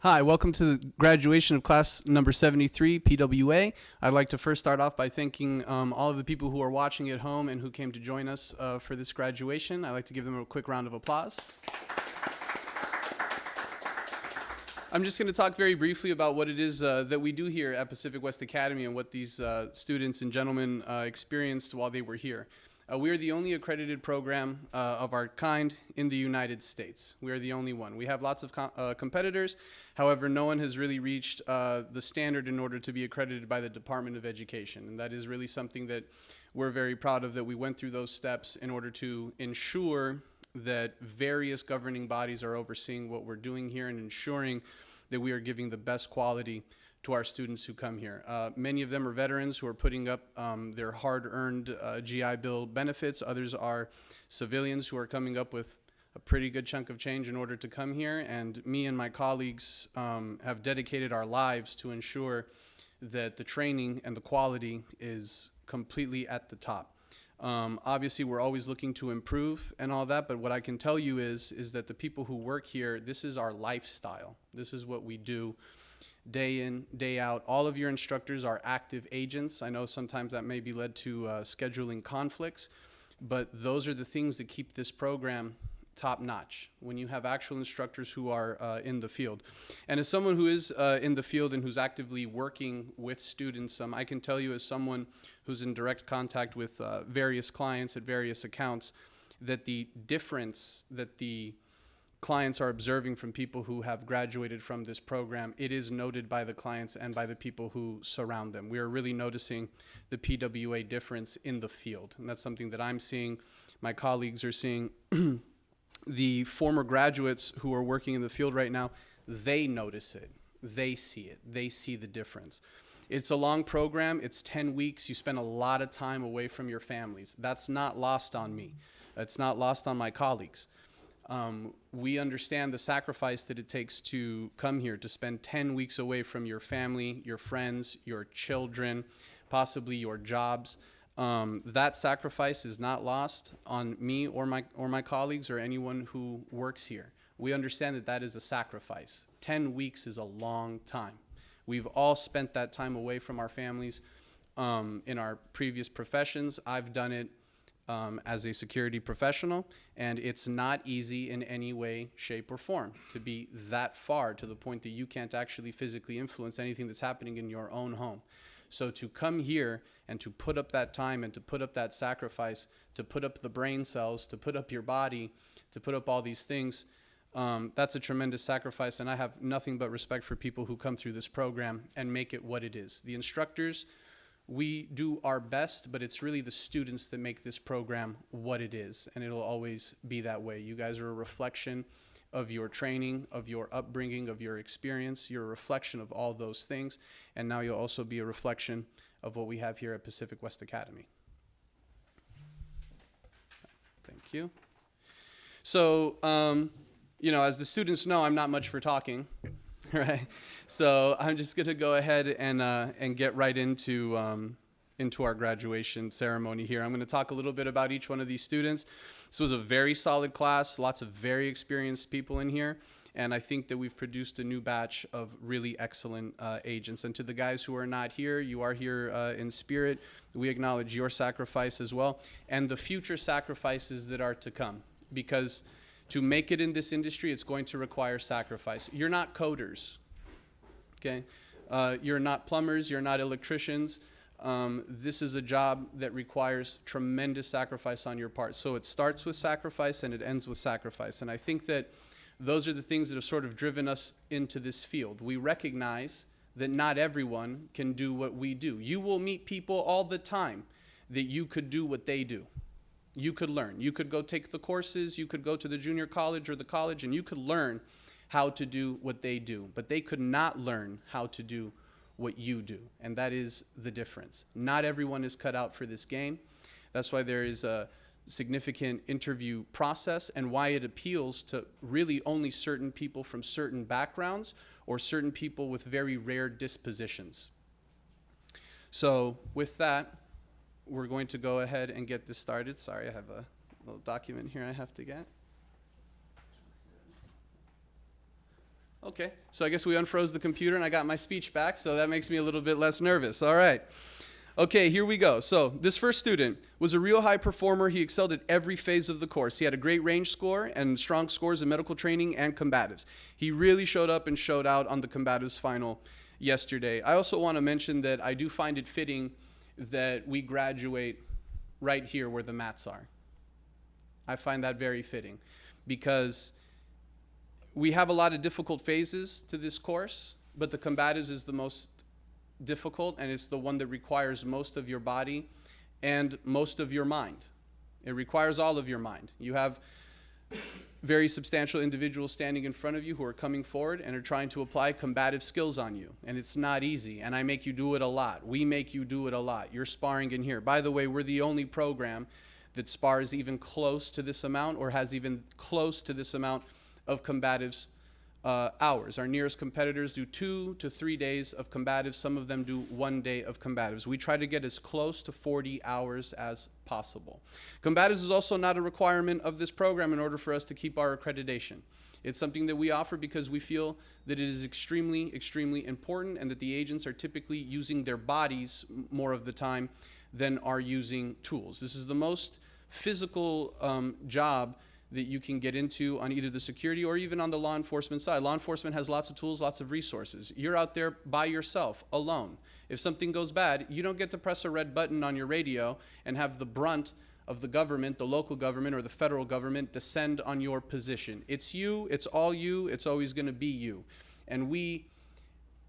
Hi, welcome to the graduation of class number 73, PWA. I'd like to first start off by thanking all of the people who are watching at home and who came to join us for this graduation. I'd like to give them a quick round of applause. I'm just going to talk very briefly about what it is that we do here at Pacific West Academy and what these students and gentlemen experienced while they were here. We are the only accredited program of our kind in the United States. We are the only one. We have lots of competitors. However, no one has really reached the standard in order to be accredited by the Department of Education. And that is really something that we're very proud of, that we went through those steps in order to ensure that various governing bodies are overseeing what we're doing here and ensuring that we are giving the best quality to our students who come here. Many of them are veterans who are putting up their hard-earned GI Bill benefits. Others are civilians who are coming up with a pretty good chunk of change in order to come here. And me and my colleagues have dedicated our lives to ensure that the training and the quality is completely at the top. Obviously, we're always looking to improve and all that, but what I can tell you is that the people who work here, this is our lifestyle. This is what we do day in, day out. All of your instructors are active agents. I know sometimes that may be led to scheduling conflicts, but those are the things that keep this program top notch when you have actual instructors who are in the field. And as someone who is in the field and who's actively working with students, I can tell you as someone who's in direct contact with various clients at various accounts, that the difference that the clients are observing from people who have graduated from this program, it is noted by the clients and by the people who surround them. We are really noticing the PWA difference in the field, and that's something that I'm seeing, my colleagues are seeing. The former graduates who are working in the field right now, they notice it, they see it, they see the difference. It's a long program, it's 10 weeks, you spend a lot of time away from your families. That's not lost on me, it's not lost on my colleagues. We understand the sacrifice that it takes to come here, to spend 10 weeks away from your family, your friends, your children, possibly your jobs. That sacrifice is not lost on me or my colleagues or anyone who works here. We understand that that is a sacrifice. 10 weeks is a long time. We've all spent that time away from our families in our previous professions. I've done it as a security professional, and it's not easy in any way, shape, or form to be that far to the point that you can't actually physically influence anything that's happening in your own home. So to come here and to put up that time and to put up that sacrifice, to put up the brain cells, to put up your body, to put up all these things, that's a tremendous sacrifice, and I have nothing but respect for people who come through this program and make it what it is. The instructors, we do our best, but it's really the students that make this program what it is, and it'll always be that way. You guys are a reflection of your training, of your upbringing, of your experience. You're a reflection of all those things, and now you'll also be a reflection of what we have here at Pacific West Academy. Thank you. So, you know, as the students know, I'm not much for talking. Right, so I'm just going to go ahead and get right into our graduation ceremony here. I'm going to talk a little bit about each one of these students. This was a very solid class, lots of very experienced people in here, and I think that we've produced a new batch of really excellent agents. And to the guys who are not here, you are here in spirit. We acknowledge your sacrifice as well, and the future sacrifices that are to come, because to make it in this industry, it's going to require sacrifice. You're not coders, okay? You're not plumbers, you're not electricians. This is a job that requires tremendous sacrifice on your part. So it starts with sacrifice and it ends with sacrifice. And I think that those are the things that have sort of driven us into this field. We recognize that not everyone can do what we do. You will meet people all the time that you could do what they do. You could learn. You could go take the courses, you could go to the junior college or the college, and you could learn how to do what they do. But they could not learn how to do what you do, and that is the difference. Not everyone is cut out for this game. That's why there is a significant interview process and why it appeals to really only certain people from certain backgrounds or certain people with very rare dispositions. So with that, we're going to go ahead and get this started. Sorry, I have a little document here I have to get. Okay, so I guess we unfroze the computer and I got my speech back, so that makes me a little bit less nervous. All right. Okay, here we go. So this first student was a real high performer. He excelled at every phase of the course. He had a great range score and strong scores in medical training and combatives. He really showed up and showed out on the combatives final yesterday. I also want to mention that I do find it fitting that we graduate right here where the mats are. I find that very fitting because we have a lot of difficult phases to this course, but the combatives is the most difficult, and it's the one that requires most of your body and most of your mind. It requires all of your mind. You have very substantial individuals standing in front of you who are coming forward and are trying to apply combative skills on you, and it's not easy, and I make you do it a lot. We make you do it a lot. You're sparring in here. By the way, we're the only program that spars even close to this amount or has even close to this amount of combatives hours. Our nearest competitors do 2 to 3 days of combatives. Some of them do 1 day of combatives. We try to get as close to 40 hours as possible. Combatives is also not a requirement of this program in order for us to keep our accreditation. It's something that we offer because we feel that it is extremely, extremely important, and that the agents are typically using their bodies more of the time than are using tools. This is the most physical job that you can get into on either the security or even on the law enforcement side. Law enforcement has lots of tools, lots of resources. You're out there by yourself, alone. If something goes bad, you don't get to press a red button on your radio and have the brunt of the government, the local government or the federal government descend on your position. It's you, it's all you, it's always going to be you. And we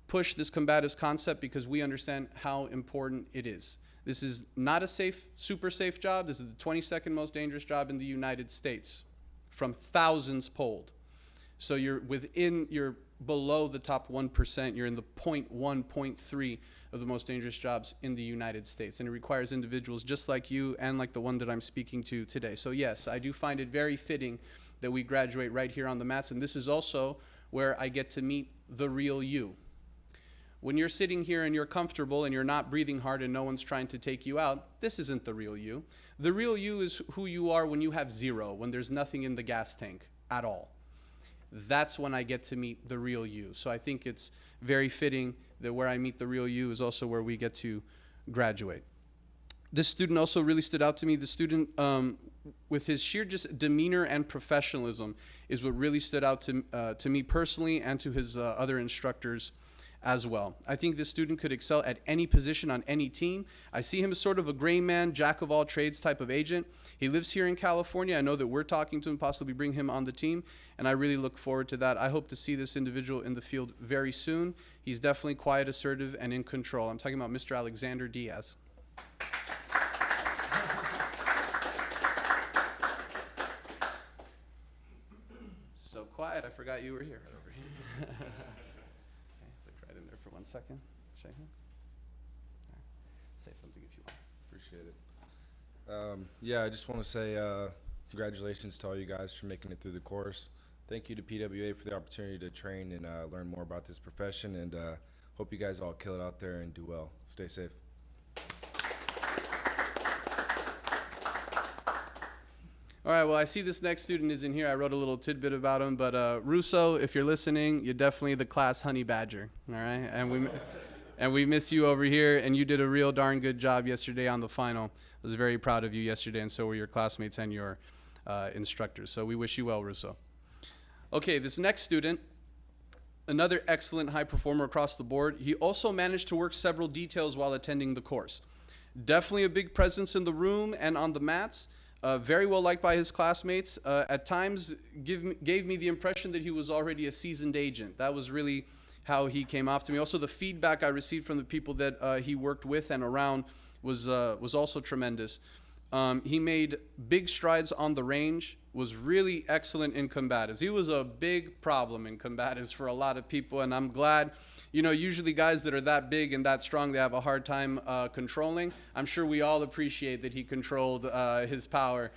push this combatives concept because we understand how important it is. This is not a safe, super safe job. This is the 22nd most dangerous job in the United States from thousands polled. So you're below the top 1%. You're in the 0.1, 0.3 of the most dangerous jobs in the United States. And it requires individuals just like you and like the one that I'm speaking to today. So yes, I do find it very fitting that we graduate right here on the mats. And this is also where I get to meet the real you. When you're sitting here and you're comfortable and you're not breathing hard and no one's trying to take you out, this isn't the real you. The real you is who you are when you have zero, when there's nothing in the gas tank at all. That's when I get to meet the real you. So I think it's very fitting that where I meet the real you is also where we get to graduate. This student also really stood out to me. The student, with his sheer just demeanor and professionalism, is what really stood out to me personally and to his other instructors as well. I think this student could excel at any position on any team. I see him as sort of a gray man, jack of all trades type of agent. He lives here in California. I know that we're talking to him, possibly bring him on the team, and I really look forward to that. I hope to see this individual in the field very soon. He's definitely quiet, assertive, and in control. I'm talking about Mr. Alexander Diaz. So quiet, I forgot you were here. Right over here. Right in there for 1 second. Shake hands. Say something if you want. Appreciate it. Yeah, I just want to say congratulations to all you guys for making it through the course. Thank you to PWA for the opportunity to train and learn more about this profession, and hope you guys all kill it out there and do well. Stay safe. All right, well, I see this next student is in here. I wrote a little tidbit about him, but Russo, if you're listening, you're definitely the class honey badger, all right? And we miss you over here, and you did a real darn good job yesterday on the final. I was very proud of you yesterday, and so were your classmates and your instructors. So we wish you well, Russo. Okay, this next student, another excellent high performer across the board. He also managed to work several details while attending the course. Definitely a big presence in the room and on the mats. Very well liked by his classmates. At times gave me the impression that he was already a seasoned agent. That was really how he came off to me. Also, the feedback I received from the people that he worked with and around was also tremendous. He made big strides on the range, was really excellent in combatives. He was a big problem in combatives for a lot of people, and I'm glad. You know, usually guys that are that big and that strong, they have a hard time controlling. I'm sure we all appreciate that he controlled his power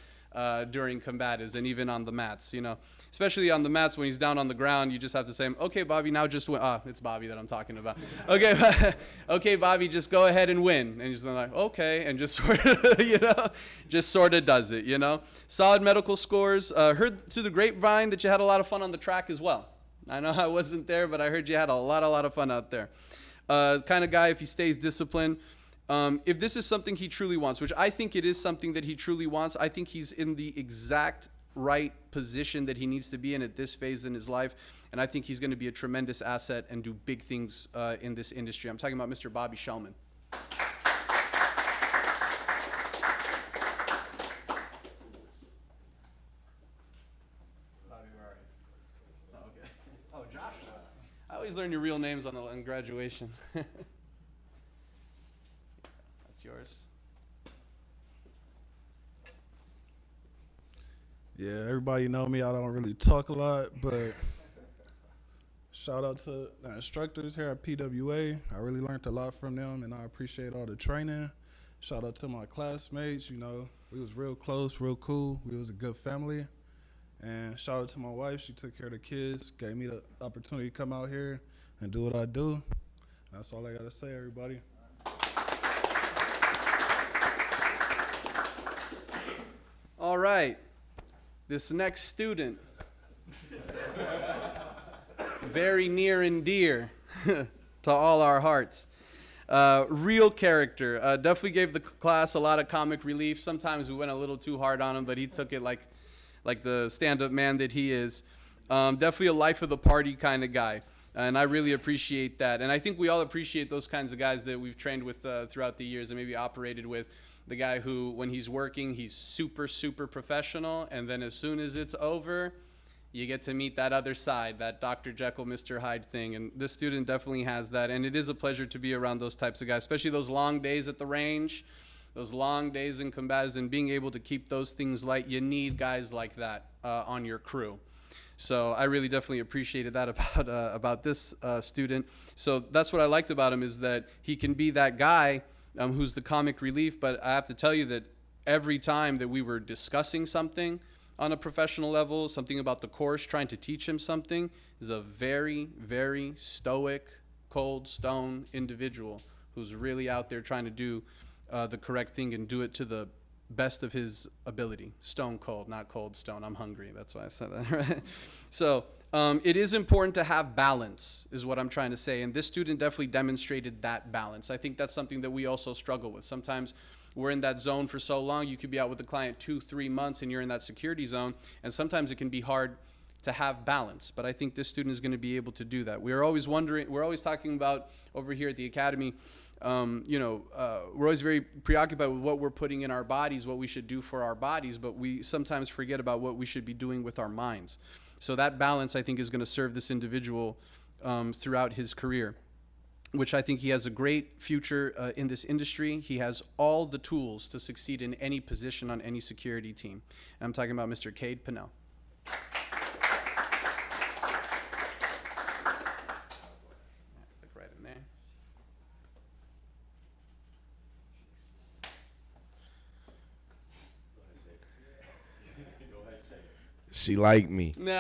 during combatives and even on the mats, you know. Especially on the mats when he's down on the ground, you just have to say, okay, Bobby, now just win. It's Bobby that I'm talking about. Okay, okay, Bobby, just go ahead and win. And he's like, okay, and just sort of, you know, just sort of does it, you know. Solid medical scores. Heard through the grapevine that you had a lot of fun on the track as well. I know I wasn't there, but I heard you had a lot of fun out there. Kind of guy, if he stays disciplined, if this is something he truly wants, which I think it is something that he truly wants, I think he's in the exact right position that he needs to be in at this phase in his life. And I think he's going to be a tremendous asset and do big things in this industry. I'm talking about Mr. Bobby Shellman. I always learn your real names on graduation. That's yours. Yeah, everybody know me. I don't really talk a lot, but shout out to the instructors here at PWA. I really learned a lot from them, and I appreciate all the training. Shout out to my classmates. You know, we was real close, real cool. We was a good family. And shout out to my wife. She took care of the kids, gave me the opportunity to come out here and do what I do. That's all I got to say, everybody. All right. This next student, very near and dear to all our hearts. Real character. Definitely gave the class a lot of comic relief. Sometimes we went a little too hard on him, but he took it like the stand-up man that he is. Definitely a life of the party kind of guy, and I really appreciate that. And I think we all appreciate those kinds of guys that we've trained with throughout the years and maybe operated with. The guy who, when he's working, he's super, super professional, and then as soon as it's over, you get to meet that other side, that Dr. Jekyll, Mr. Hyde thing. And this student definitely has that, and it is a pleasure to be around those types of guys, especially those long days at the range. Those long days in combats and being able to keep those things light, you need guys like that on your crew. So I really definitely appreciated that about this student. So that's what I liked about him, is that he can be that guy who's the comic relief. But I have to tell you that every time that we were discussing something on a professional level, something about the course, trying to teach him something, is a very, very stoic, cold stone individual who's really out there trying to do the correct thing and do it to the best of his ability. Stone cold, not cold stone. I'm hungry. That's why I said that, right? So it is important to have balance, is what I'm trying to say. And this student definitely demonstrated that balance. I think that's something that we also struggle with. Sometimes we're in that zone for so long. You could be out with the client 2-3 months and you're in that security zone. And sometimes it can be hard to have balance, but I think this student is going to be able to do that. We're always talking about over here at the academy, we're always very preoccupied with what we're putting in our bodies, what we should do for our bodies, but we sometimes forget about what we should be doing with our minds. So that balance, I think, is going to serve this individual throughout his career, which I think he has a great future in this industry. He has all the tools to succeed in any position on any security team. And I'm talking about Mr. Cade Pinnell. She liked me. Nah.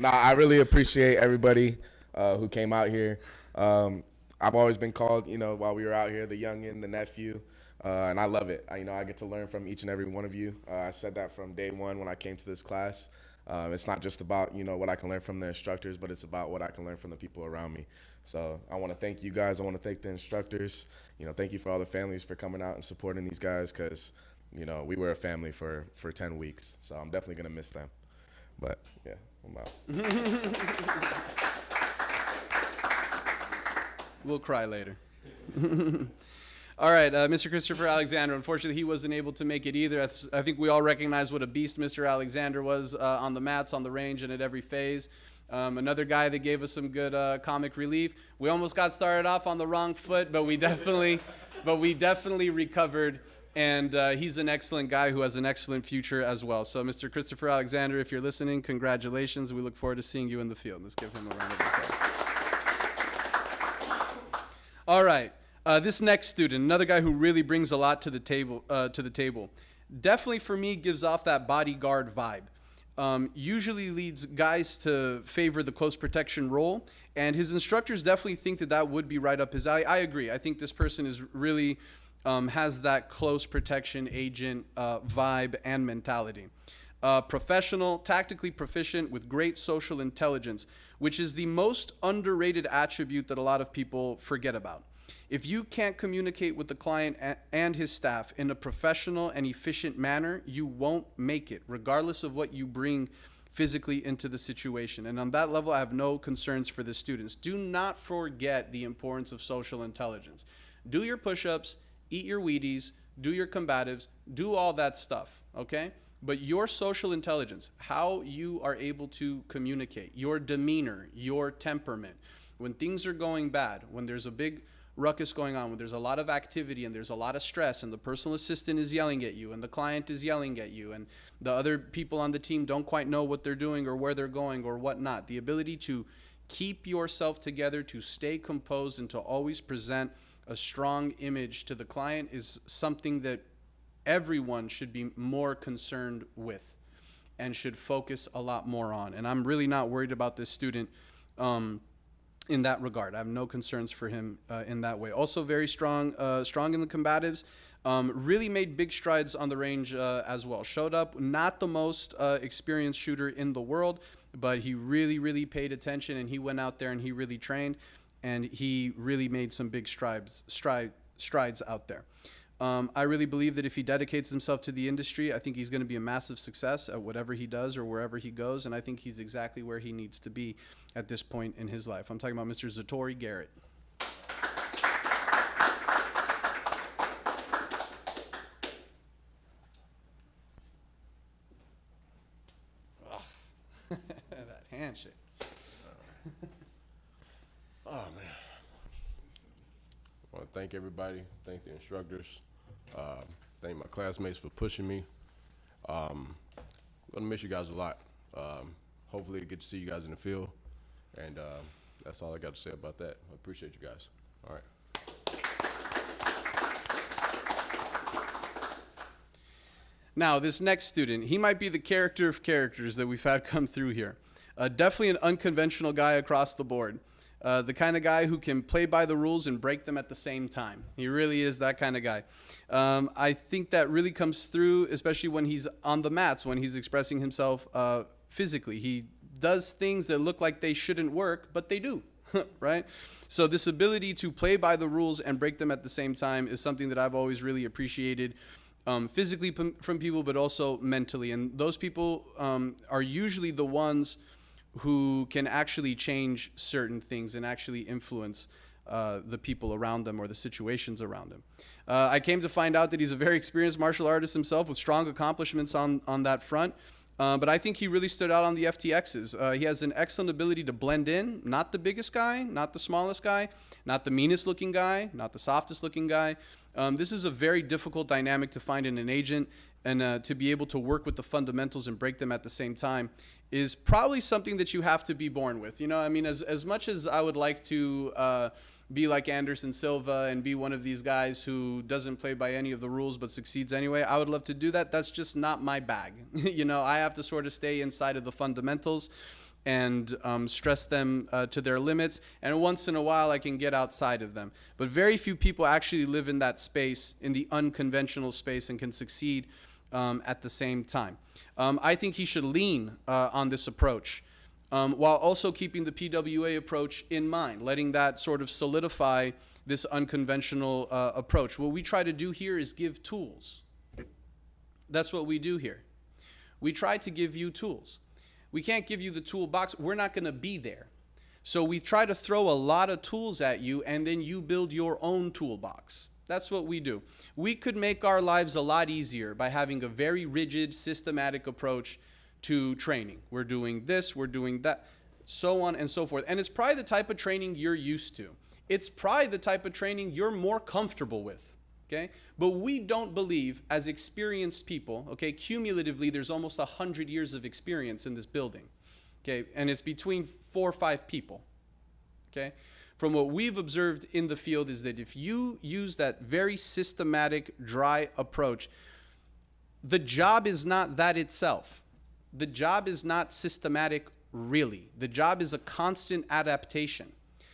I really appreciate everybody who came out here. I've always been called, while we were out here, the youngin', the nephew, and I love it. I get to learn from each and every one of you. I said that from day one when I came to this class. It's not just about, what I can learn from the instructors, but it's about what I can learn from the people around me. So I want to thank you guys. I want to thank the instructors. Thank you for all the families for coming out and supporting these guys, because we were a family for 10 weeks, so I'm definitely going to miss them. But, yeah, I'm out. We'll cry later. All right, Mr. Christopher Alexander. Unfortunately, he wasn't able to make it either. I think we all recognize what a beast Mr. Alexander was on the mats, on the range, and at every phase. Another guy that gave us some good comic relief. We almost got started off on the wrong foot, but we definitely recovered. And he's an excellent guy who has an excellent future as well. So, Mr. Christopher Alexander, if you're listening, congratulations. We look forward to seeing you in the field. Let's give him a round of applause. All right. This next student, another guy who really brings a lot to the table, definitely for me gives off that bodyguard vibe. Usually leads guys to favor the close protection role, and his instructors definitely think that would be right up his alley. I agree. I think this person is really has that close protection agent vibe and mentality. professional, tactically proficient with great social intelligence, which is the most underrated attribute that a lot of people forget about. If you can't communicate with the client and his staff in a professional and efficient manner, you won't make it, regardless of what you bring physically into the situation. And on that level, I have no concerns for the students. Do not forget the importance of social intelligence. Do your push-ups, eat your Wheaties, do your combatives, do all that stuff, okay? But your social intelligence, how you are able to communicate, your demeanor, your temperament, when things are going bad, when there's a big ruckus going on, when there's a lot of activity and there's a lot of stress and the personal assistant is yelling at you and the client is yelling at you and the other people on the team don't quite know what they're doing or where they're going or whatnot, the ability to keep yourself together, to stay composed, and to always present a strong image to the client is something that everyone should be more concerned with and should focus a lot more on. And I'm really not worried about this student in that regard. I have no concerns for him in that way. Also very strong in the combatives. Really made big strides on the range as well. Showed up, not the most experienced shooter in the world, but he really paid attention, and he went out there and he really trained, and he really made some big strides out there. I really believe that if he dedicates himself to the industry, I think he's going to be a massive success at whatever he does or wherever he goes, and I think he's exactly where he needs to be at this point in his life. I'm talking about Mr. Zatori Garrett. That handshake. Oh, man. I want to thank everybody, thank the instructors, thank my classmates for pushing me. I'm going to miss you guys a lot. Hopefully I get to see you guys in the field, and that's all I got to say about that. I appreciate you guys. All right. Now, this next student, he might be the character of characters that we've had come through here. Definitely an unconventional guy across the board. The kind of guy who can play by the rules and break them at the same time. He really is that kind of guy. I think that really comes through, especially when he's on the mats, when he's expressing himself physically. He does things that look like they shouldn't work, but they do, right? So this ability to play by the rules and break them at the same time is something that I've always really appreciated. Physically from people, but also mentally. And those people are usually the ones who can actually change certain things and actually influence the people around them or the situations around them. I came to find out that he's a very experienced martial artist himself with strong accomplishments on that front. But I think he really stood out on the FTXs. He has an excellent ability to blend in, not the biggest guy, not the smallest guy, not the meanest looking guy, not the softest looking guy. This is a very difficult dynamic to find in an agent, and to be able to work with the fundamentals and break them at the same time is probably something that you have to be born with. You know, I mean, as much as I would like to be like Anderson Silva and be one of these guys who doesn't play by any of the rules but succeeds anyway, I would love to do that. That's just not my bag. You know, I have to sort of stay inside of the fundamentals and stress them to their limits, and once in a while I can get outside of them. But very few people actually live in that space, in the unconventional space, and can succeed at the same time. I think he should lean on this approach while also keeping the PWA approach in mind, letting that sort of solidify this unconventional approach. What we try to do here is give tools. That's what we do here. We try to give you tools. We can't give you the toolbox. We're not going to be there. So we try to throw a lot of tools at you, and then you build your own toolbox. That's what we do. We could make our lives a lot easier by having a very rigid, systematic approach to training. We're doing this, we're doing that, so on and so forth. And it's probably the type of training you're used to. It's probably the type of training you're more comfortable with. Okay? But we don't believe, as experienced people, okay, cumulatively there's almost 100 years of experience in this building, okay, and it's between 4 or 5 people, okay? From what we've observed in the field is that if you use that very systematic, dry approach, the job is not that itself. The job is not systematic, really. The job is a constant adaptation.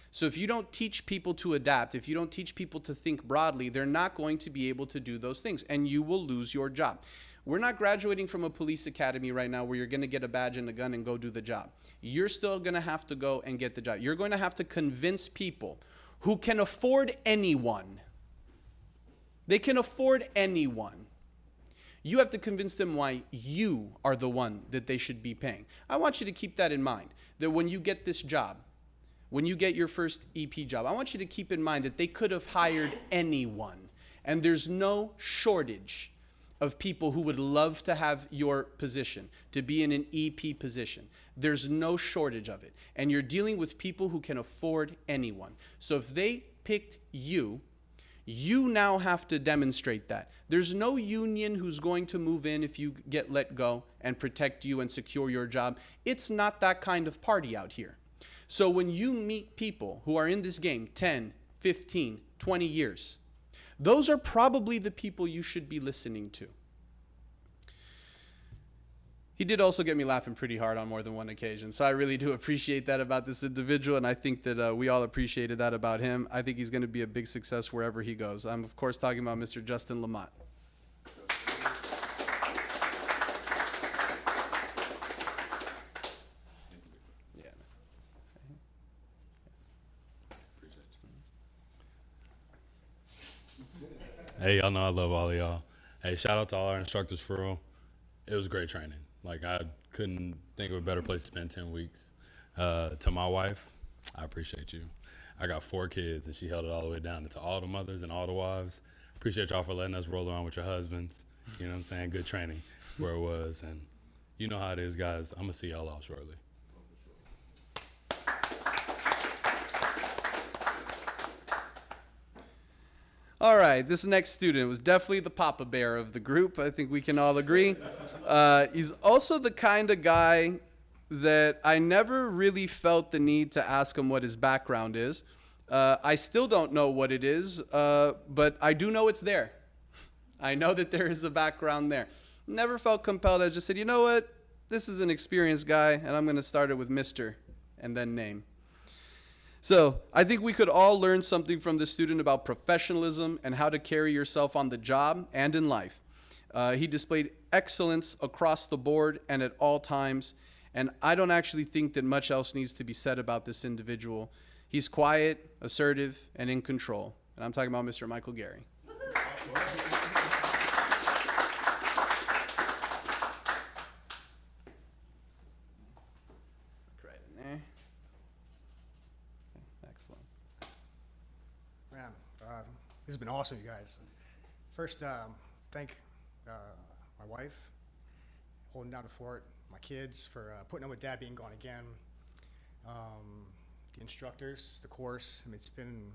So if you don't teach people to adapt, if you don't teach people to think broadly, they're not going to be able to do those things, and you will lose your job. We're not graduating from a police academy right now where you're going to get a badge and a gun and go do the job. You're still going to have to go and get the job. You're going to have to convince people who can afford anyone. They can afford anyone. You have to convince them why you are the one that they should be paying. I want you to keep that in mind, that when you get this job, when you get your first EP job, I want you to keep in mind that they could have hired anyone. And there's no shortage of people who would love to have your position, to be in an EP position. There's no shortage of it. And you're dealing with people who can afford anyone. So if they picked you, you now have to demonstrate that. There's no union who's going to move in if you get let go and protect you and secure your job. It's not that kind of party out here. So when you meet people who are in this game 10, 15, 20 years, those are probably the people you should be listening to. He did also get me laughing pretty hard on more than one occasion, so I really do appreciate that about this individual, and I think that we all appreciated that about him. I think he's going to be a big success wherever he goes. I'm, of course, talking about Mr. Justin Lamott. Hey, y'all know I love all of y'all. Hey, shout out to all our instructors for real. It was great training. Like, I couldn't think of a better place to spend 10 weeks. To my wife, I appreciate you. I got 4 kids, and she held it all the way down. And to all the mothers and all the wives, appreciate y'all for letting us roll around with your husbands. You know what I'm saying? Good training where it was. And you know how it is, guys. I'm going to see y'all all shortly. All right, this next student was definitely the papa bear of the group. I think we can all agree. He's also the kind of guy that I never really felt the need to ask him what his background is. I still don't know what it is, but I do know it's there. I know that there is a background there. Never felt compelled. I just said, you know what? This is an experienced guy, and I'm going to start it with Mr. and then name. So I think we could all learn something from this student about professionalism and how to carry yourself on the job and in life. He displayed excellence across the board and at all times, and I don't actually think that much else needs to be said about this individual. He's quiet, assertive, and in control. And I'm talking about Mr. Michael Gary. Right in there. Excellent. Man, this has been awesome, you guys. First, thank my wife, holding down the fort, my kids for putting up with Dad being gone again, the instructors, the course. I mean, it's been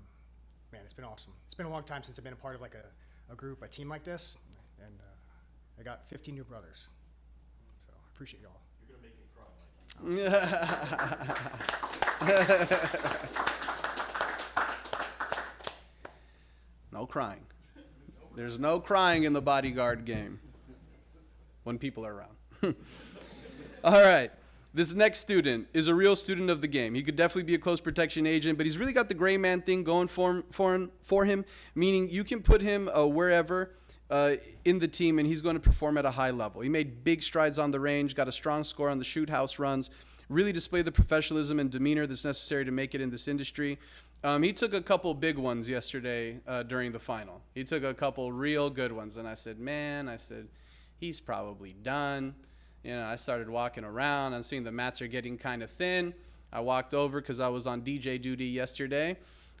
awesome. It's been a long time since I've been a part of like a group, a team like this, and I got 15 new brothers. So I appreciate y'all. You're gonna make me cry. No crying. There's no crying in the bodyguard game when people are around. All right. This next student is a real student of the game. He could definitely be a close protection agent, but he's really got the gray man thing going for him, meaning you can put him wherever in the team, and he's going to perform at a high level. He made big strides on the range, got a strong score on the shoot house runs, really displayed the professionalism and demeanor that's necessary to make it in this industry. He took a couple big ones yesterday during the final. He took a couple real good ones, and I said, he's probably done. You know, I started walking around. I'm seeing the mats are getting kind of thin. I walked over because I was on DJ duty yesterday.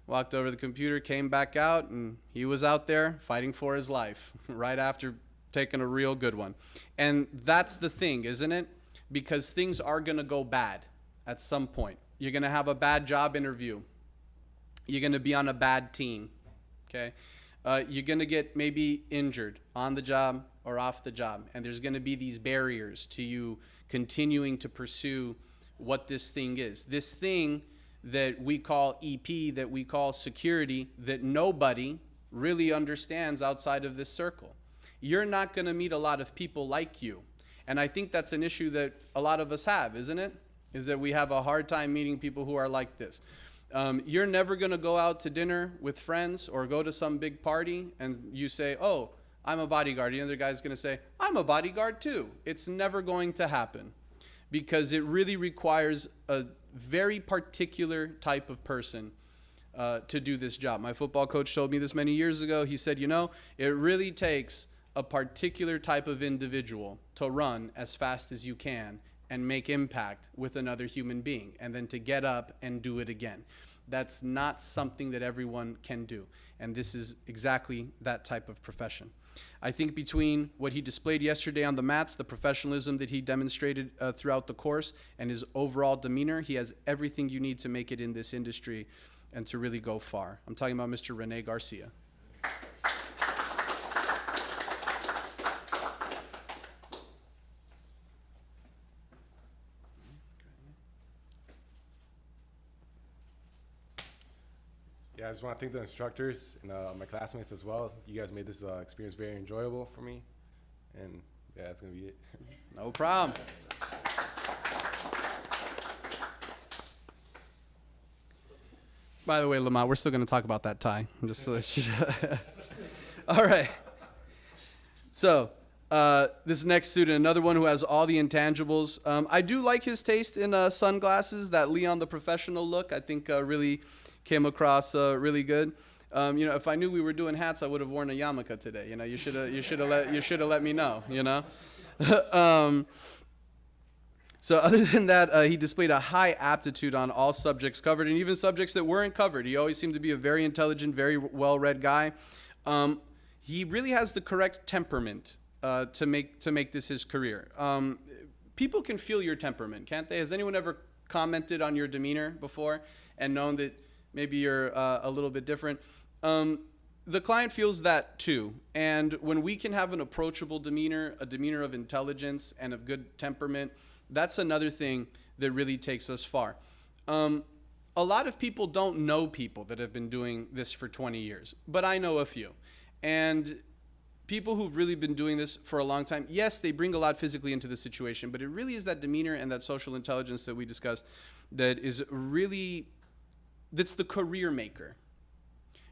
Walked over to the computer, came back out, and he was out there fighting for his life right after taking a real good one. And that's the thing, isn't it? Because things are going to go bad at some point. You're going to have a bad job interview. You're going to be on a bad team, okay? You're going to get maybe injured on the job or off the job, and there's going to be these barriers to you continuing to pursue what this thing is. This thing that we call EP, that we call security, that nobody really understands outside of this circle. You're not going to meet a lot of people like you, and I think that's an issue that a lot of us have, isn't it? Is that we have a hard time meeting people who are like this. You're never going to go out to dinner with friends or go to some big party and you say, oh, I'm a bodyguard. The other guy's going to say, I'm a bodyguard too. It's never going to happen because it really requires a very particular type of person to do this job. My football coach told me this many years ago. He said, it really takes a particular type of individual to run as fast as you can and make impact with another human being, and then to get up and do it again. That's not something that everyone can do. And this is exactly that type of profession. I think between what he displayed yesterday on the mats, the professionalism that he demonstrated throughout the course, and his overall demeanor, he has everything you need to make it in this industry and to really go far. I'm talking about Mr. Rene Garcia. Yeah, I just want to thank the instructors and my classmates as well. You guys made this experience very enjoyable for me. And yeah, that's going to be it. No problem. By the way, Lamont, we're still going to talk about that tie. Just to let you know. All right. So this next student, another one who has all the intangibles. I do like his taste in sunglasses. That Leon the Professional look, I think really came across really good. If I knew we were doing hats, I would have worn a yarmulke today. You should have let me know. So other than that, he displayed a high aptitude on all subjects covered, and even subjects that weren't covered. He always seemed to be a very intelligent, very well-read guy. He really has the correct temperament to make this his career. People can feel your temperament, can't they? Has anyone ever commented on your demeanor before and known that maybe you're a little bit different? The client feels that too. And when we can have an approachable demeanor, a demeanor of intelligence and of good temperament, that's another thing that really takes us far. A lot of people don't know people that have been doing this for 20 years, but I know a few. And people who've really been doing this for a long time, yes, they bring a lot physically into the situation, but it really is that demeanor and that social intelligence that we discussed that is really, that's the career maker.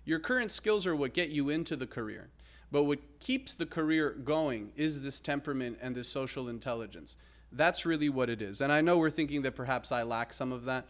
Your current skills are what get you into the career, but what keeps the career going is this temperament and this social intelligence. That's really what it is. And I know we're thinking that perhaps I lack some of that.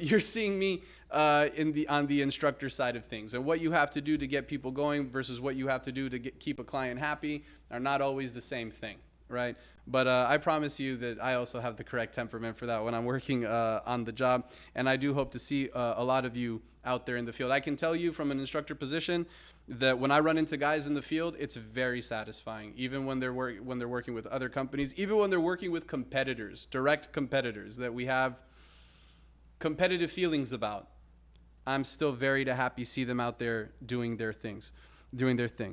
You're seeing me on the instructor side of things. And what you have to do to get people going versus what you have to do to keep a client happy are not always the same thing, right? But I promise you that I also have the correct temperament for that when I'm working on the job. And I do hope to see a lot of you out there in the field. I can tell you from an instructor position that when I run into guys in the field, it's very satisfying, even when they're working with other companies, even when they're working with competitors, direct competitors that we have competitive feelings about. I'm still very happy to see them out there doing their thing.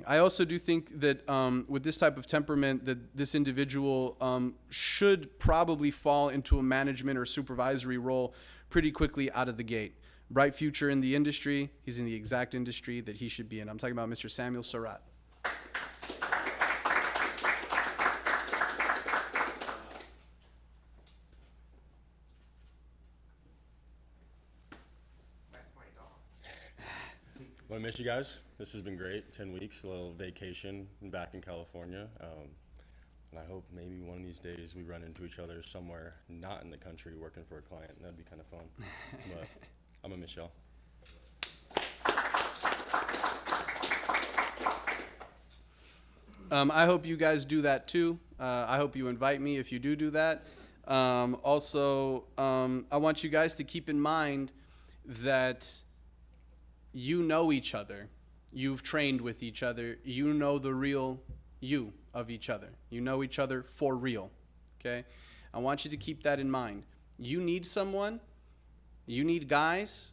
I also do think that with this type of temperament, that this individual should probably fall into a management or supervisory role pretty quickly out of the gate. Bright future in the industry. He's in the exact industry that he should be in. I'm talking about Mr. Samuel Surratt. Well, I miss you guys. This has been great. 10 weeks, a little vacation back in California. And I hope maybe one of these days we run into each other somewhere not in the country working for a client. That'd be kind of fun. But I'm going to miss y'all. I hope you guys do that too. I hope you invite me if you do that. Also, I want you guys to keep in mind that you know each other. You've trained with each other. You know the real you of each other. You know each other for real, okay? I want you to keep that in mind. You need someone, you need guys,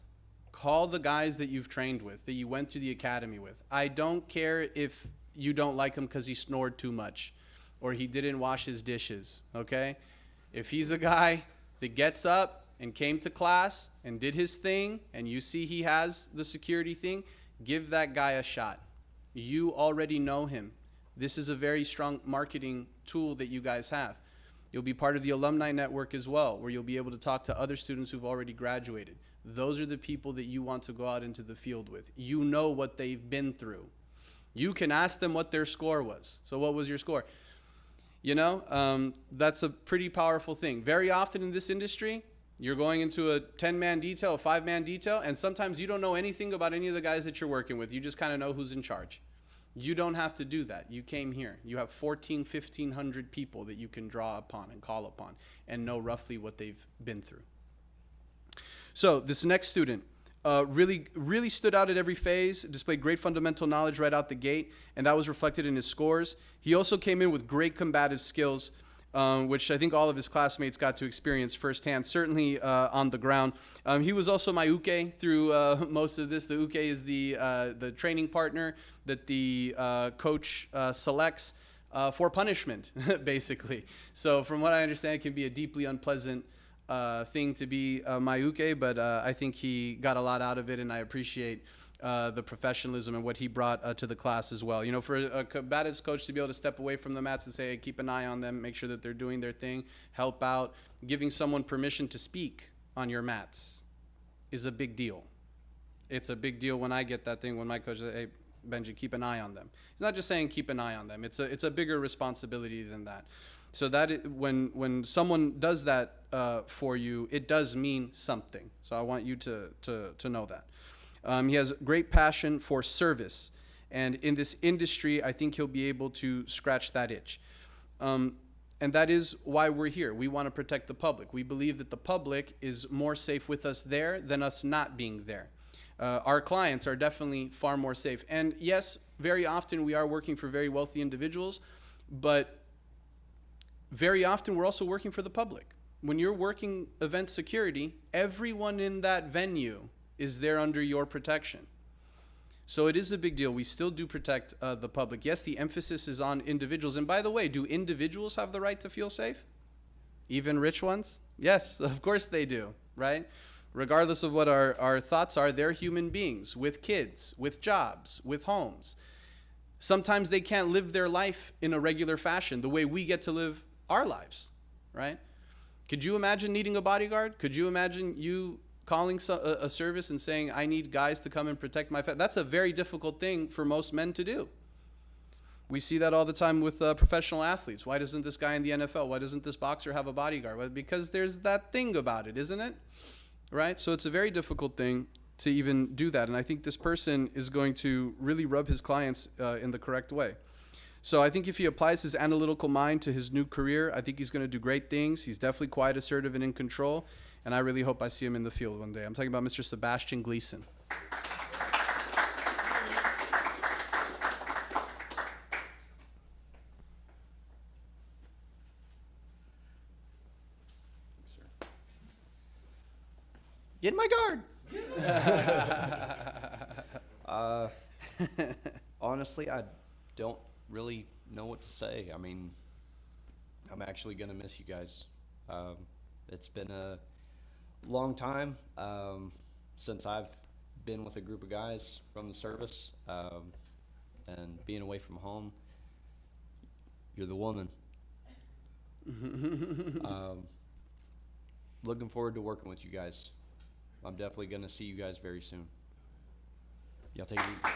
call the guys that you've trained with, that you went to the academy with. I don't care if you don't like him because he snored too much or he didn't wash his dishes, okay? If he's a guy that gets up and came to class and did his thing and you see he has the security thing, give that guy a shot. You already know him. This is a very strong marketing tool that you guys have. You'll be part of the alumni network as well, where you'll be able to talk to other students who've already graduated. Those are the people that you want to go out into the field with. You know what they've been through. You can ask them what their score was. So what was your score? You know, that's a pretty powerful thing. Very often in this industry, you're going into a 10-man detail, a 5-man detail, and sometimes you don't know anything about any of the guys that you're working with. You just kind of know who's in charge. You don't have to do that. You came here. You have 1,500 people that you can draw upon and call upon and know roughly what they've been through. So this next student really stood out at every phase, displayed great fundamental knowledge right out the gate, and that was reflected in his scores. He also came in with great combative skills, which I think all of his classmates got to experience firsthand, certainly on the ground. He was also my uke through most of this. The uke is the training partner that the coach selects for punishment, basically. So from what I understand, it can be a deeply unpleasant thing to be my uke, but I think he got a lot out of it, and I appreciate the professionalism and what he brought to the class as well. You know, for a combatives coach to be able to step away from the mats and say, hey, keep an eye on them, make sure that they're doing their thing, help out, giving someone permission to speak on your mats is a big deal. It's a big deal when I get that thing, when my coach says, hey, Benji, keep an eye on them. He's not just saying keep an eye on them. It's a bigger responsibility than that. So that when someone does that for you, it does mean something. So I want you to know that. He has great passion for service. And in this industry, I think he'll be able to scratch that itch. And that is why we're here. We want to protect the public. We believe that the public is more safe with us there than us not being there. Our clients are definitely far more safe. And yes, very often we are working for very wealthy individuals, but very often we're also working for the public. When you're working event security, everyone in that venue is there under your protection. So it is a big deal. We still do protect the public. Yes, the emphasis is on individuals. And by the way, do individuals have the right to feel safe? Even rich ones? Yes, of course they do, right? Regardless of what our thoughts are, they're human beings with kids, with jobs, with homes. Sometimes they can't live their life in a regular fashion, the way we get to live our lives, right? Could you imagine needing a bodyguard? Could you imagine you calling a service and saying, I need guys to come and protect my family? That's a very difficult thing for most men to do. We see that all the time with professional athletes. Why doesn't this guy in the NFL, why doesn't this boxer have a bodyguard? Well, because there's that thing about it, isn't it? Right? So it's a very difficult thing to even do that. And I think this person is going to really rub his clients in the correct way. So I think if he applies his analytical mind to his new career, I think he's going to do great things. He's definitely quite assertive and in control. And I really hope I see him in the field one day. I'm talking about Mr. Sebastian Gleason. Get in my guard. Honestly, I don't really know what to say. I mean, I'm actually going to miss you guys. It's been a long time since I've been with a group of guys from the service, and being away from home. You're the woman. Looking forward to working with you guys. I'm definitely going to see you guys very soon. Y'all take it easy.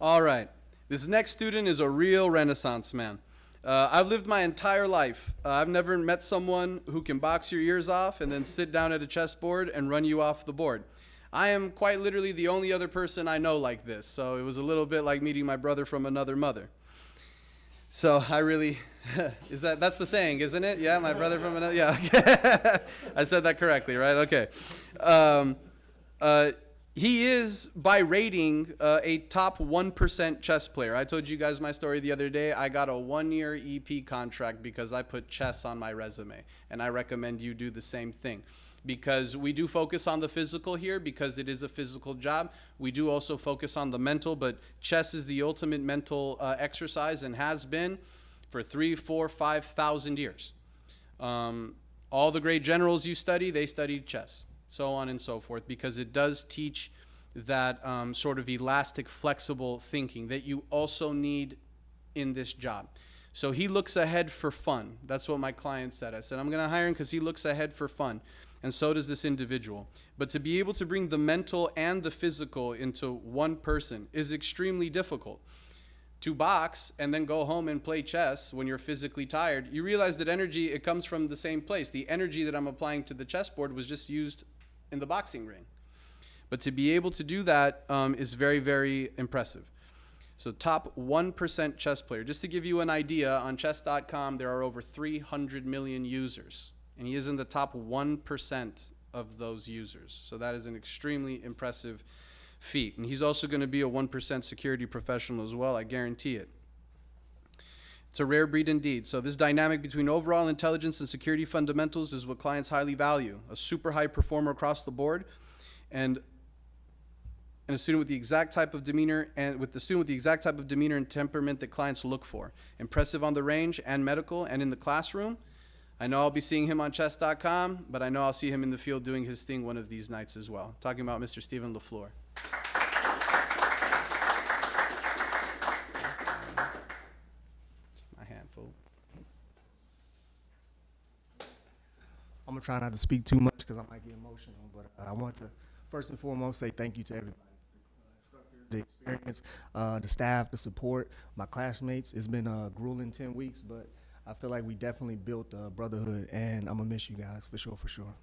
All right. This next student is a real Renaissance man. I've lived my entire life. I've never met someone who can box your ears off and then sit down at a chessboard and run you off the board. I am quite literally the only other person I know like this, so it was a little bit like meeting my brother from another mother. So I really, that's the saying, isn't it? Yeah, my brother from another, yeah. I said that correctly, right? Okay. He is, by rating, a top 1% chess player. I told you guys my story the other day. I got a 1-year EP contract because I put chess on my resume, and I recommend you do the same thing. Because we do focus on the physical here because it is a physical job. We do also focus on the mental, but chess is the ultimate mental exercise and has been for 3,000, 4,000, 5,000 years. All the great generals you study, they studied chess, so on and so forth, because it does teach that sort of elastic, flexible thinking that you also need in this job. So he looks ahead for fun. That's what my client said. I said, I'm going to hire him because he looks ahead for fun. and so does this individual. But to be able to bring the mental and the physical into one person is extremely difficult. To box and then go home and play chess when you're physically tired, you realize that energy, it comes from the same place. The energy that I'm applying to the chessboard was just used in the boxing ring. But to be able to do that is very, very impressive. So top 1% chess player. Just to give you an idea, on chess.com there are over 300 million users. And he is in the top 1% of those users. So that is an extremely impressive feat. And he's also going to be a 1% security professional as well, I guarantee it. It's a rare breed indeed. So this dynamic between overall intelligence and security fundamentals is what clients highly value. A super high performer across the board, and a student with the exact type of demeanor and temperament that clients look for. Impressive on the range and medical and in the classroom. I know I'll be seeing him on chess.com, but I know I'll see him in the field doing his thing one of these nights as well. Talking about Mr. Stephen LaFleur. My handful. I'm gonna try not to speak too much because I might get emotional, but I want to first and foremost say thank you to everybody. The experience, the staff, the support, my classmates. It's been a grueling 10 weeks, but I feel like we definitely built a brotherhood, and I'm gonna miss you guys for sure, for sure.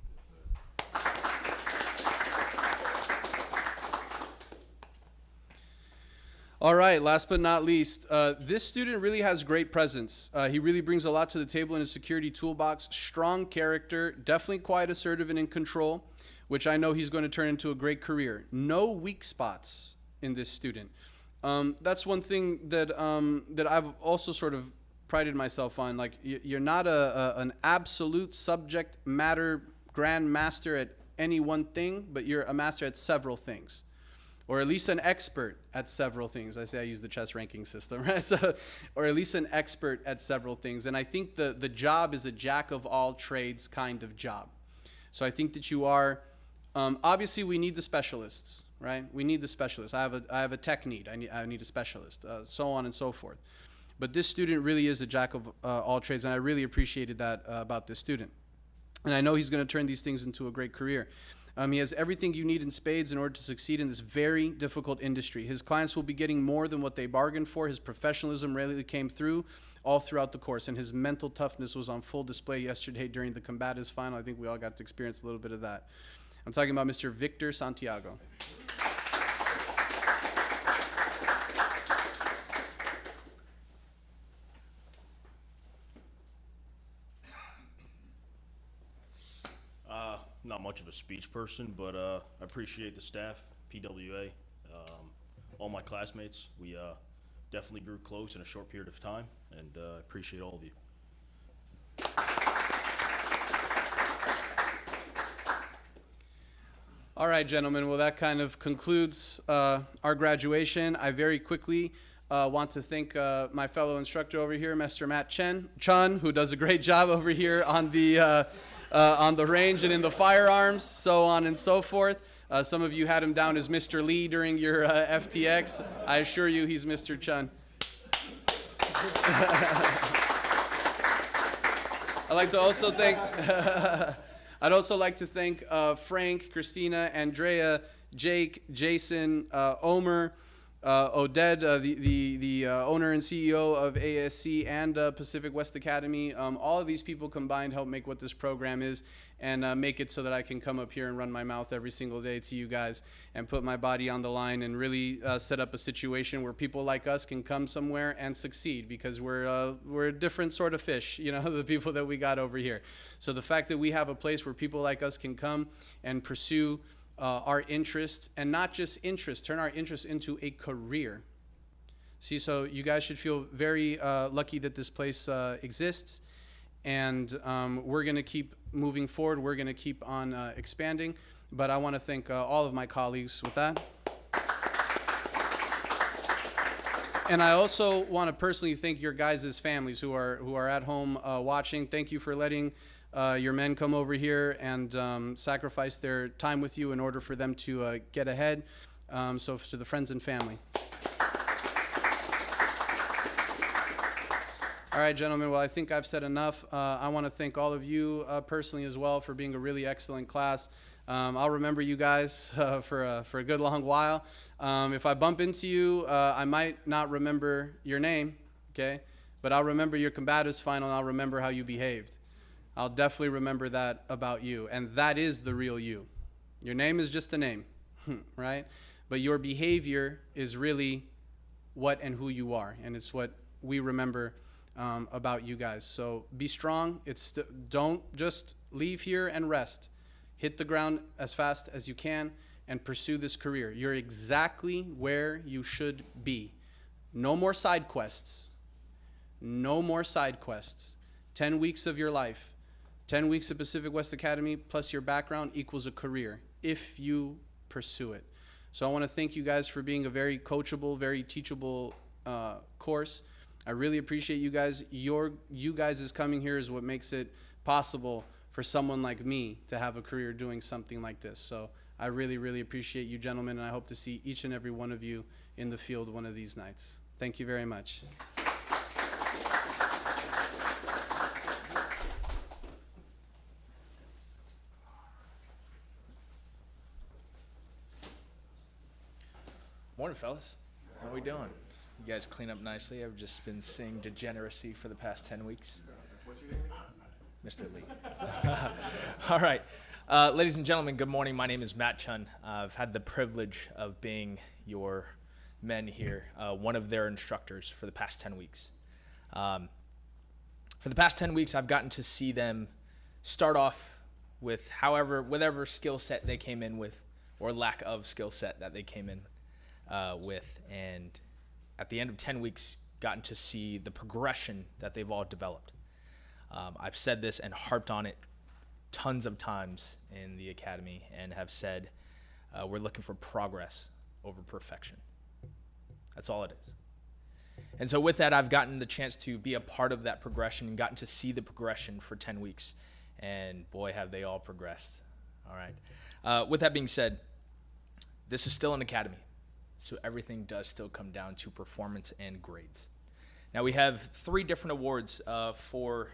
All right, last but not least, this student really has great presence. He really brings a lot to the table in his security toolbox. Strong character, definitely quite assertive and in control, which I know he's going to turn into a great career. No weak spots in this student. That's one thing that that I've also sort of prided myself on. Like, you're not an absolute subject matter grandmaster at any one thing, but you're a master at several things, or at least an expert at several things. I say I use the chess ranking system, right? So, or at least an expert at several things. And I think the job is a jack of all trades kind of job. So I think that you are, obviously we need the specialists, right? We need the specialists. I have a tech need. I need a specialist, so on and so forth. But this student really is a jack of all trades, and I really appreciated that about this student. And I know he's going to turn these things into a great career. He has everything you need in spades in order to succeed in this very difficult industry. His clients will be getting more than what they bargained for. His professionalism really came through all throughout the course, and his mental toughness was on full display yesterday during the combatives final. I think we all got to experience a little bit of that. I'm talking about Mr. Victor Santiago. Not much of a speech person, but I appreciate the staff, PWA, all my classmates. We definitely grew close in a short period of time, and appreciate all of you. All right, gentlemen. Well, that kind of concludes our graduation. I very quickly want to thank my fellow instructor over here, Mr. Matt Chun, who does a great job over here on the range and in the firearms, so on and so forth. Some of you had him down as Mr. Lee during your FTX. I assure you he's Mr. Chun. I'd like to also thank I'd also like to thank Frank, Christina, Andrea, Jake, Jason, Omer, Oded, the owner and CEO of ASC and Pacific West Academy. All of these people combined help make what this program is, and make it so that I can come up here and run my mouth every single day to you guys and put my body on the line and really set up a situation where people like us can come somewhere and succeed, because we're a different sort of fish, you know, the people that we got over here. So the fact that we have a place where people like us can come and pursue our interests, and not just interests, turn our interests into a career. See, so you guys should feel very lucky that this place exists, and we're going to keep moving forward. We're going to keep on expanding, but I want to thank all of my colleagues with that. And I also want to personally thank your guys' families who are at home watching. Thank you for letting your men come over here and sacrifice their time with you in order for them to get ahead. So to the friends and family. All right, gentlemen. Well, I think I've said enough. I want to thank all of you personally as well for being a really excellent class. I'll remember you guys for a good long while. If I bump into you, I might not remember your name, okay? But I'll remember your combatives final, and I'll remember how you behaved. I'll definitely remember that about you, and that is the real you. Your name is just a name, right? But your behavior is really what and who you are, and it's what we remember about you guys. So be strong. Don't just leave here and rest. Hit the ground as fast as you can and pursue this career. You're exactly where you should be. No more side quests. No more side quests. 10 weeks of your life, 10 weeks at Pacific West Academy plus your background equals a career if you pursue it. So I want to thank you guys for being a very coachable, very teachable course. I really appreciate you guys. You guys' coming here is what makes it possible for someone like me to have a career doing something like this. So I really, really appreciate you gentlemen, and I hope to see each and every one of you in the field one of these nights. Thank you very much. Morning, fellas. How we doing? You guys clean up nicely. I've just been seeing degeneracy for the past 10 weeks. What's your name? Mr. Lee. All right. Ladies and gentlemen, good morning. My name is Matt Chun. I've had the privilege of being your men here, one of their instructors for the past 10 weeks. For the past 10 weeks, I've gotten to see them start off with whatever skill set they came in with, or lack of skill set that they came in with, and at the end of 10 weeks, gotten to see the progression that they've all developed. I've said this and harped on it tons of times in the academy, and have said we're looking for progress over perfection. That's all it is. And so with that, I've gotten the chance to be a part of that progression and gotten to see the progression for 10 weeks. And boy, have they all progressed. All right. With that being said, this is still an academy. So everything does still come down to performance and grades. Now we have 3 different awards for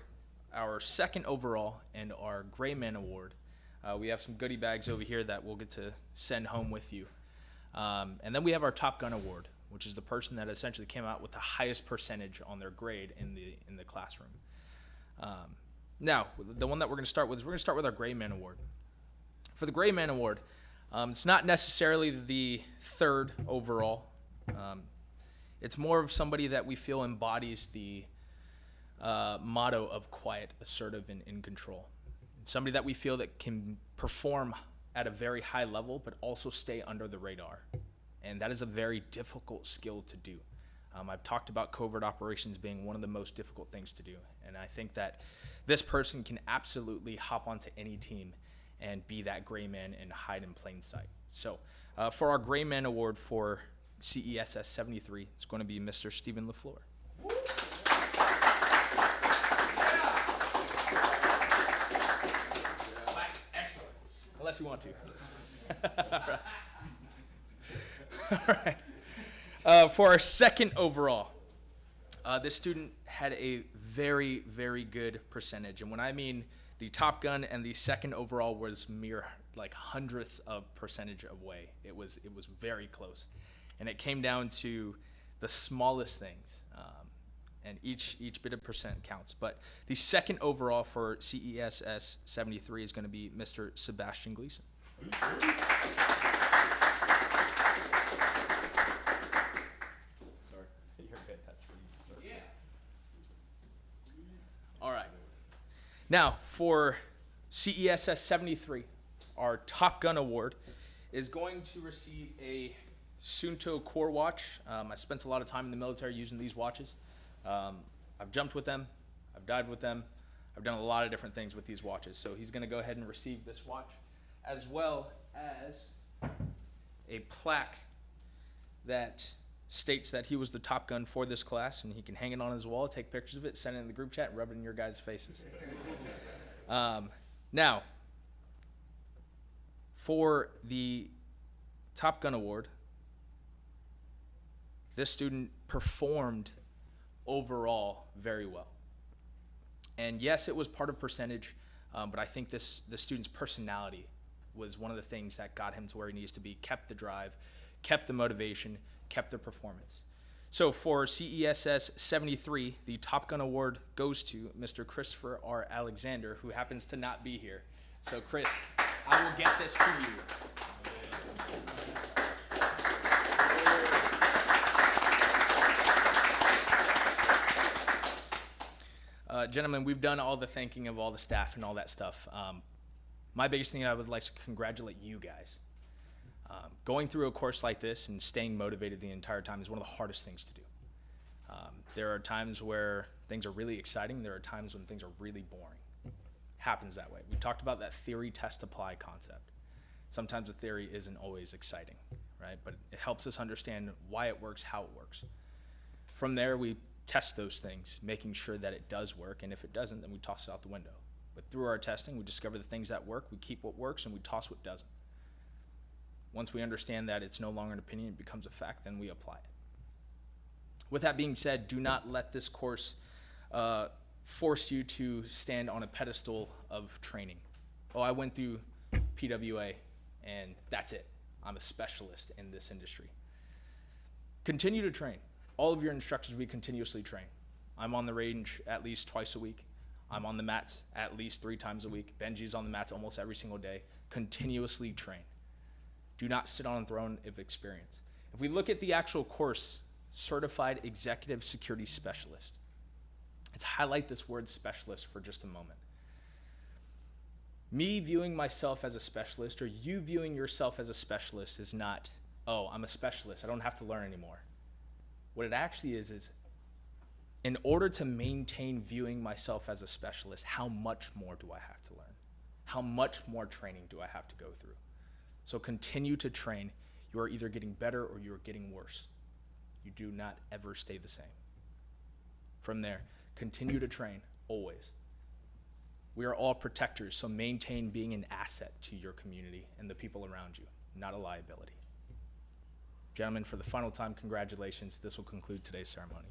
our second overall and our Gray Man Award. We have some goodie bags over here that we'll get to send home with you. And then we have our Top Gun Award, which is the person that essentially came out with the highest percentage on their grade in the classroom. Now, the one that we're going to start with is our Gray Man Award. For the Gray Man Award, it's not necessarily the 3rd overall. It's more of somebody that we feel embodies the motto of quiet, assertive, and in control. It's somebody that we feel that can perform at a very high level, but also stay under the radar. And that is a very difficult skill to do. I've talked about covert operations being one of the most difficult things to do. And I think that this person can absolutely hop onto any team and be that gray man and hide in plain sight. So for our Gray Man Award for CESS 73, it's going to be Mr. Stephen LaFleur. Excellence. Unless you want to. All right. For our second overall, this student had a very, very good percentage. And when I mean the Top Gun and the second overall was mere like hundredths of percentage away. It was very close. And it came down to the smallest things. And each bit of percent counts. But the second overall for CESS 73 is going to be Mr. Sebastian Gleason. Sorry. You're good. That's for you. Yeah. All right. Now, for CESS 73, our Top Gun Award is going to receive a Suunto Core watch. I spent a lot of time in the military using these watches. I've jumped with them. I've dived with them. I've done a lot of different things with these watches. So he's going to go ahead and receive this watch, as well as a plaque that states that he was the Top Gun for this class, and he can hang it on his wall, take pictures of it, send it in the group chat, and rub it in your guys' faces. Now, for the Top Gun Award, this student performed overall very well. And yes, it was part of percentage, but I think the student's personality was one of the things that got him to where he needs to be, kept the drive, kept the motivation, kept the performance. So for CESS 73, the Top Gun Award goes to Mr. Christopher R. Alexander, who happens to not be here. So Chris, I will get this to you. Gentlemen, we've done all the thanking of all the staff and all that stuff. My biggest thing I would like to congratulate you guys. Going through a course like this and staying motivated the entire time is one of the hardest things to do. There are times where things are really exciting. There are times when things are really boring. Happens that way. We talked about that theory, test, apply concept. Sometimes the theory isn't always exciting, right? But it helps us understand why it works, how it works. From there, we test those things, making sure that it does work, and if it doesn't, then we toss it out the window. But through our testing, we discover the things that work, we keep what works, and we toss what doesn't. Once we understand that it's no longer an opinion, it becomes a fact, then we apply it. With that being said, do not let this course force you to stand on a pedestal of training. Oh, I went through PWA, and that's it. I'm a specialist in this industry. Continue to train. All of your instructors will continuously train. I'm on the range at least twice a week. I'm on the mats at least 3 times a week. Benji's on the mats almost every single day. Continuously train. Do not sit on a throne of experience. If we look at the actual course, Certified Executive Security Specialist, let's highlight this word specialist for just a moment. Me viewing myself as a specialist, or you viewing yourself as a specialist, is not, oh, I'm a specialist, I don't have to learn anymore. What it actually is in order to maintain viewing myself as a specialist, how much more do I have to learn? How much more training do I have to go through? So continue to train. You are either getting better or you are getting worse. You do not ever stay the same. From there, continue to train, always. We are all protectors, so maintain being an asset to your community and the people around you, not a liability. Gentlemen, for the final time, congratulations. This will conclude today's ceremony.